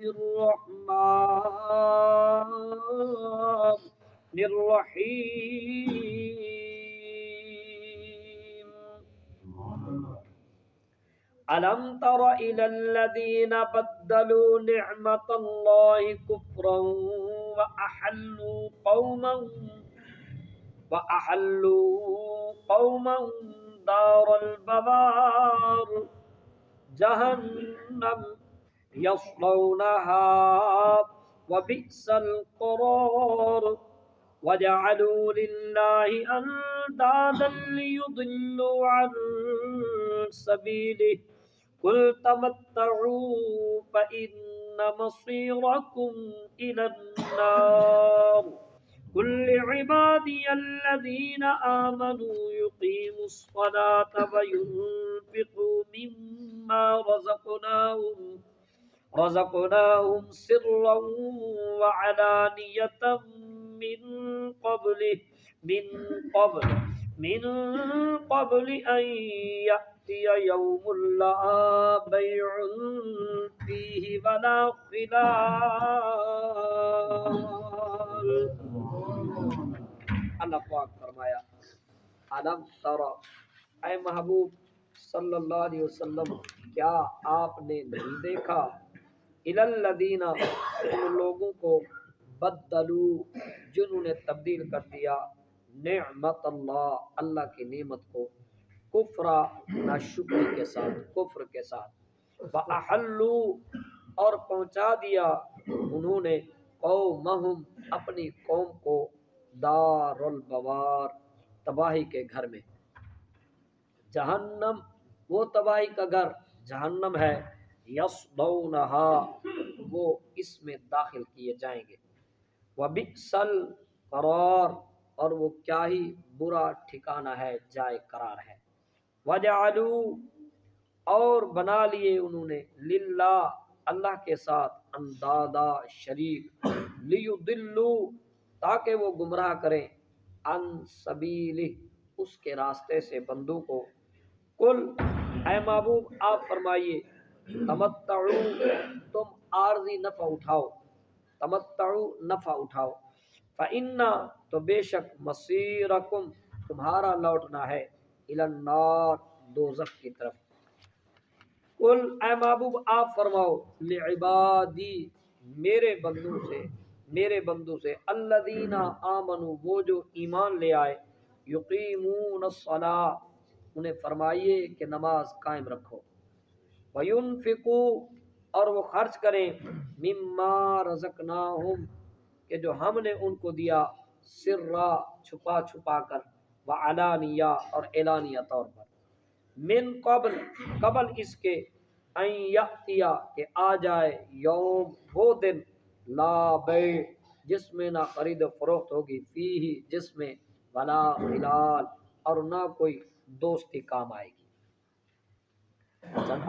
الرحمن الرحيم ألم تر إلى الذين بدلوا نعمة الله كفرا وأحلوا قوما دار البوار جهنم يصلونها وبئس القرار وجعلوا لله أندادا ليضلوا عن سبيله قل تمتعوا فإن مصيركم إلى النار قل لعبادي الذين آمنوا يقيموا الصلاة وينفقوا مما رزقناهم سرا وعلانية من قبل أن يأتي يوم لا بيع فيه ولا خلال. اللہ پاک فرمایا علم ترى، اے محبوب صلی اللہ علیہ وسلم کیا آپ نے نہیں دیکھا الی الذین، ان لوگوں کو بدلو جنہوں نے تبدیل کر دیا نعمت اللہ، اللہ کی نعمت کو کفرا ناشکری کے ساتھ، کفر کے ساتھ، وَأَحَلُّوا اور پہنچا دیا انہوں نے قومہم اپنی قوم کو دار البوار تباہی کے گھر میں، جہنم وہ تباہی کا گھر جہنم ہے، یصلونہا وہ اس میں داخل کیے جائیں گے، وبئس القرار اور وہ کیا ہی برا ٹھکانہ ہے، جائے قرار ہے، وجعلوا اور بنا لیے انہوں نے للہ اللہ کے ساتھ اندادا شریک، لیضلوا تاکہ وہ گمراہ کریں عن سبیلہ اس کے راستے سے بندوں کو، قل اے محبوب آپ فرمائیے تمتعوا تم عارضی نفع اٹھاؤ، تمتعوا نفع اٹھاؤ، فإن تو بے شک مصیرکم تمہارا لوٹنا ہے الی النار دوزخ کی طرف، قل اے محبوب آپ فرماؤ لعبادی میرے بندوں سے الذین آمنوا وہ جو ایمان لے آئے، یقیمون الصلاۃ انہیں فرمائیے کہ نماز قائم رکھو، وینفقوا اور وہ خرچ کریں مما رزقناہم کہ جو ہم نے ان کو دیا، سرا چھپا چھپا کر، وعلانیہ اور اعلانیہ طور پر، من قبل اس کے ان یاتیا کہ آ جائے یوم وہ دن لا بیع جس میں نہ خرید و فروخت ہوگی، فیہ جس میں ولا خلال اور نہ کوئی دوستی کام آئے گی. چند